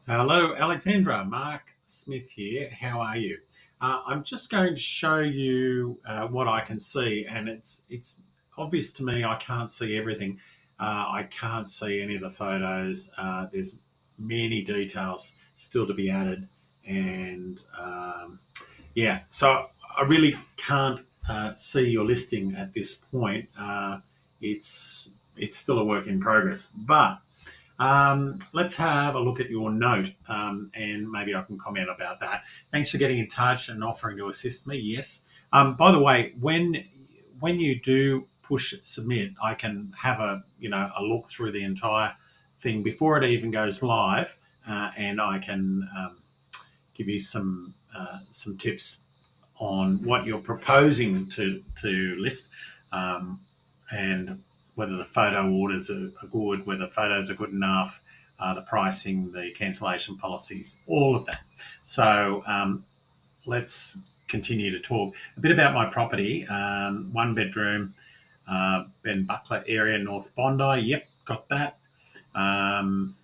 Hello, Alexandra. Mark Smith here. How are you? I'm just going to show you what I can see, and it's obvious to me. I can't see everything. I can't see any of the photos. There's many details still to be added, and yeah, so I really can't see your listing at this point. It's still a work in progress, but let's have a look at your note, and maybe I can comment about that. Thanks for getting in touch and offering to assist me. Yes. By the way, when you do push submit, I can have a look through the entire thing before it even goes live, and I can give you some tips on what you're proposing to list, and whether the photo orders are good, whether photos are good enough, the pricing, the cancellation policies, all of that. So let's continue to talk a bit about my property. One bedroom, Ben Buckler area, North Bondi. Yep, got that. Um,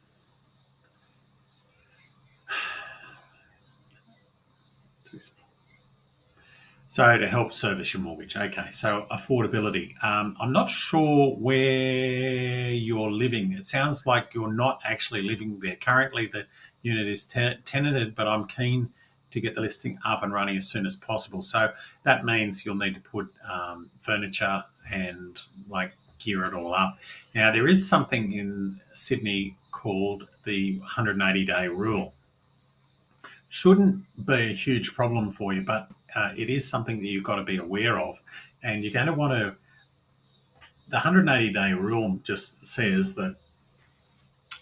So to help service your mortgage. Okay, so affordability. I'm not sure where you're living. It sounds like you're not actually living there. Currently, the unit is tenanted, but I'm keen to get the listing up and running as soon as possible. So that means you'll need to put furniture and like gear it all up. Now, there is something in Sydney called the 180-day rule. Shouldn't be a huge problem for you, but it is something that you've got to be aware of. And you're going to want to, the 180-day rule just says that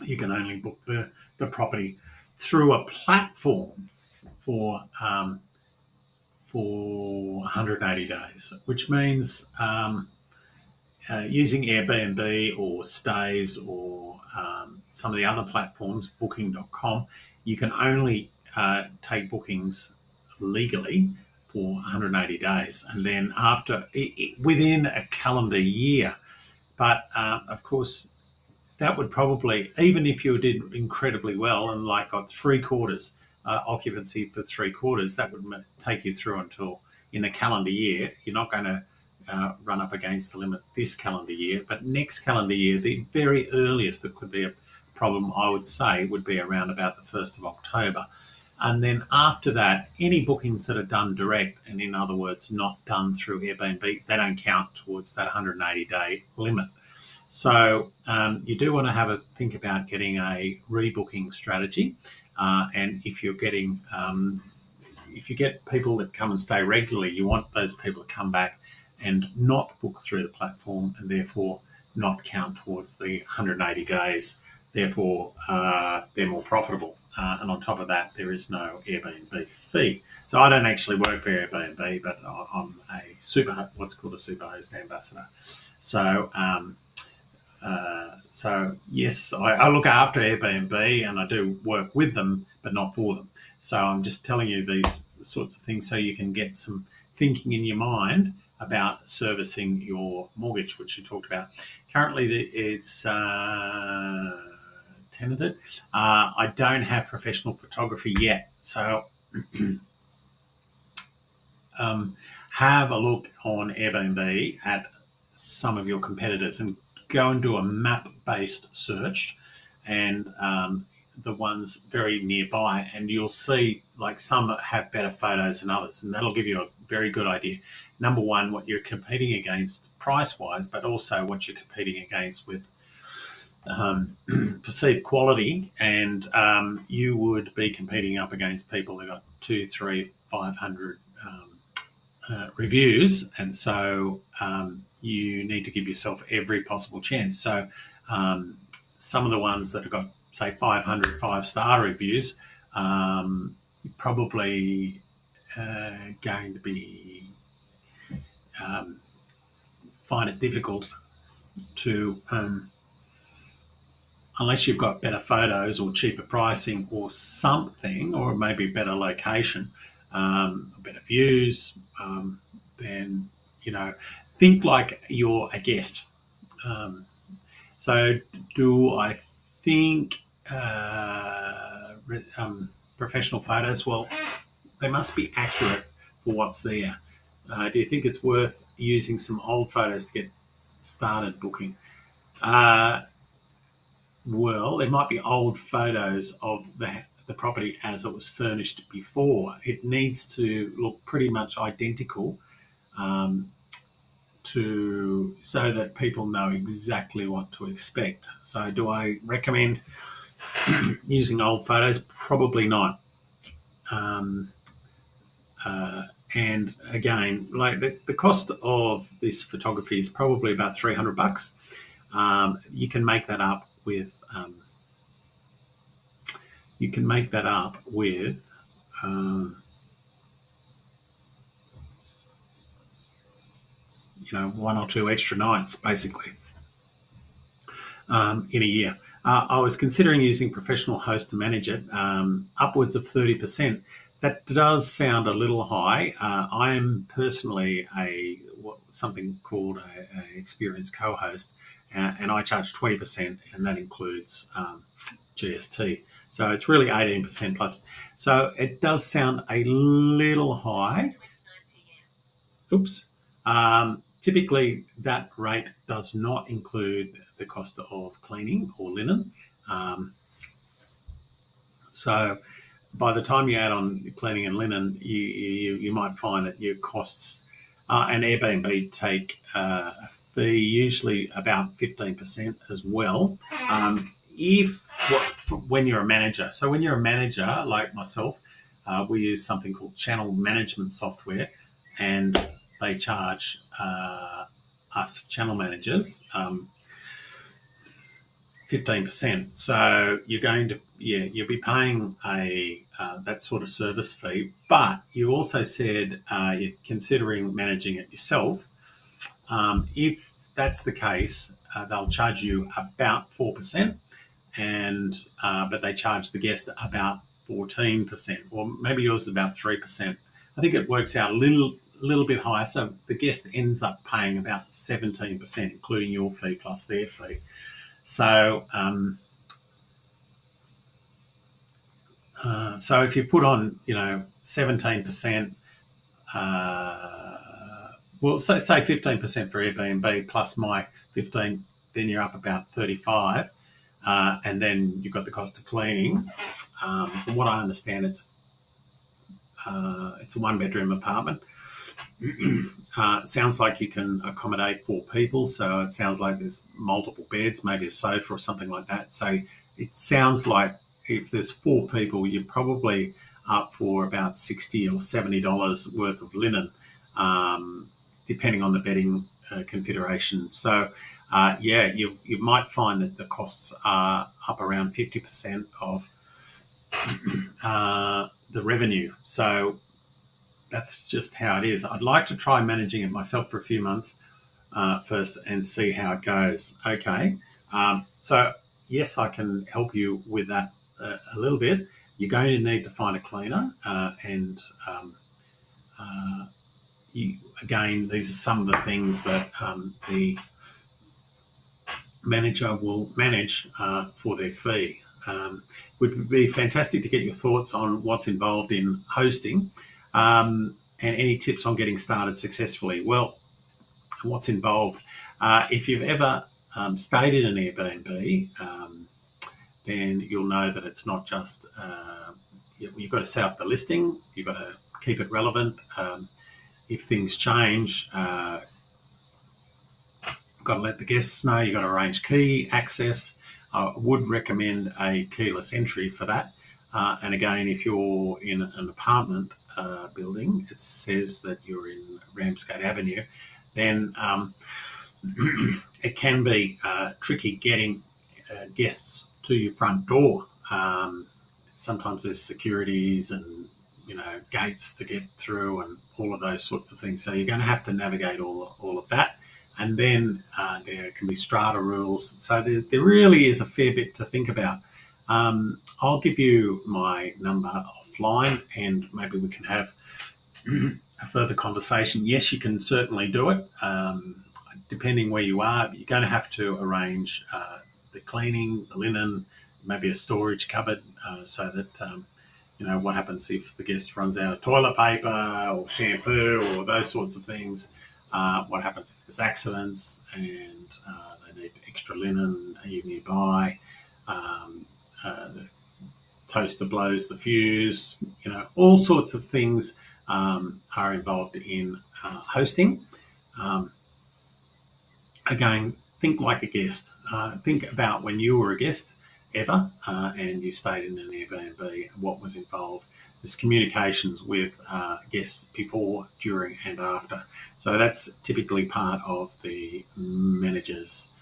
you can only book the property through a platform for for 180 days, which means using Airbnb or Stays or some of the other platforms, booking.com, you can only take bookings legally for 180 days, and then within a calendar year. But of course, that would probably, even if you did incredibly well and like got 3/4 occupancy for 3/4, that would take you through until in a calendar year. You're not going to run up against the limit this calendar year, but next calendar year, the very earliest it could be a problem, I would say, would be around about the 1st of October. And then after that, any bookings that are done direct, and in other words, not done through Airbnb, they don't count towards that 180-day limit. So you do want to have a think about getting a rebooking strategy. And if you're getting, if you get people that come and stay regularly, you want those people to come back and not book through the platform and therefore not count towards the 180 days. Therefore, they're more profitable. And on top of that, there is no Airbnb fee. So I don't actually work for Airbnb, but I'm what's called a superhost ambassador. So yes, I look after Airbnb and I do work with them, but not for them. So I'm just telling you these sorts of things so you can get some thinking in your mind about servicing your mortgage, which you talked about. Currently, it's tenanted. I don't have professional photography yet, so have a look on Airbnb at some of your competitors and go and do a map-based search, and the ones very nearby, and you'll see like some have better photos than others, and that'll give you a very good idea. Number one, what you're competing against price-wise, but also what you're competing against with perceived quality, and you would be competing up against people who got 2, 3, 500 reviews, and so you need to give yourself every possible chance. So some of the ones that have got, say, 500 5-star reviews, probably going to be find it difficult to, unless you've got better photos or cheaper pricing or something, or maybe better location, better views, then, think like you're a guest. So do I think professional photos, well, they must be accurate for what's there. Do you think it's worth using some old photos to get started booking? Well, there might be old photos of the property as it was furnished before. It needs to look pretty much identical so that people know exactly what to expect. So do I recommend using old photos? Probably not. And again, like the cost of this photography is probably about $300. You can make that up with one or two extra nights, basically, in a year. I was considering using professional host to manage it, upwards of 30%. That does sound a little high. I am personally something called a experienced co-host, and I charge 20%, and that includes GST. So it's really 18% plus. So it does sound a little high. Oops. Typically, that rate does not include the cost of cleaning or linen. So by the time you add on cleaning and linen, you might find that your costs, and Airbnb take a fee, usually about 15% as well. When you're a manager. So when you're a manager like myself, we use something called channel management software, and they charge us channel managers 15%. So you'll be paying that sort of service fee, but you also said you're considering managing it yourself. If that's the case, they'll charge you about 4%, but they charge the guest about 14%, or maybe yours is about 3%. I think it works out a little bit higher. So the guest ends up paying about 17%, including your fee plus their fee. So, so if you put on, 17%, well, say 15% for Airbnb plus my 15, then you're up about 35, and then you've got the cost of cleaning. From what I understand, it's a one-bedroom apartment. Sounds like you can accommodate 4 people, so it sounds like there's multiple beds, maybe a sofa or something like that. So it sounds like if there's 4 people, you're probably up for about $60 or $70 worth of linen, depending on the bedding configuration. So you might find that the costs are up around 50% of the revenue. So that's just how it is. I'd like to try managing it myself for a few months first and see how it goes. Okay. So yes, I can help you with that a little bit. You're going to need to find a cleaner, and again, these are some of the things that the manager will manage for their fee. Would be fantastic to get your thoughts on what's involved in hosting, and any tips on getting started successfully. Well, what's involved? If you've ever stayed in an Airbnb, then you'll know that it's not just, you've got to set up the listing, you've got to keep it relevant. If things change, got to let the guests know, you've got to arrange key access. I would recommend a keyless entry for that. And again, if you're in an apartment building, it says that you're in Ramsgate Avenue, then it can be tricky getting guests to your front door. Sometimes there's securities and gates to get through and all of those sorts of things. So you're going to have to navigate all of that. And then there can be strata rules. So there really is a fair bit to think about. I'll give you my number offline, and maybe we can have a further conversation. Yes, you can certainly do it. Depending where you are, you're going to have to arrange the cleaning, the linen, maybe a storage cupboard so that what happens if the guest runs out of toilet paper or shampoo or those sorts of things. What happens if there's accidents and they need extra linen nearby. The toaster blows the fuse. All sorts of things are involved in hosting. Again, think like a guest. Think about when you were a guest ever and you stayed in an Airbnb, what was involved. There's communications with guests before, during and after. So that's typically part of the manager's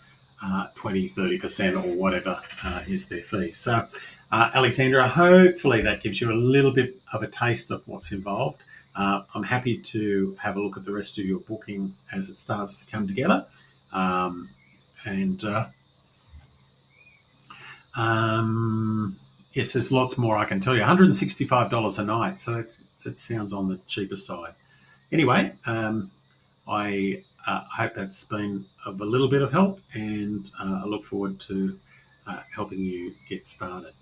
20, 30% or whatever is their fee. So Alexandra, hopefully that gives you a little bit of a taste of what's involved. I'm happy to have a look at the rest of your booking as it starts to come together. Yes, there's lots more I can tell you. $165 a night, so that sounds on the cheaper side. Anyway, I hope that's been of a little bit of help, and I look forward to helping you get started.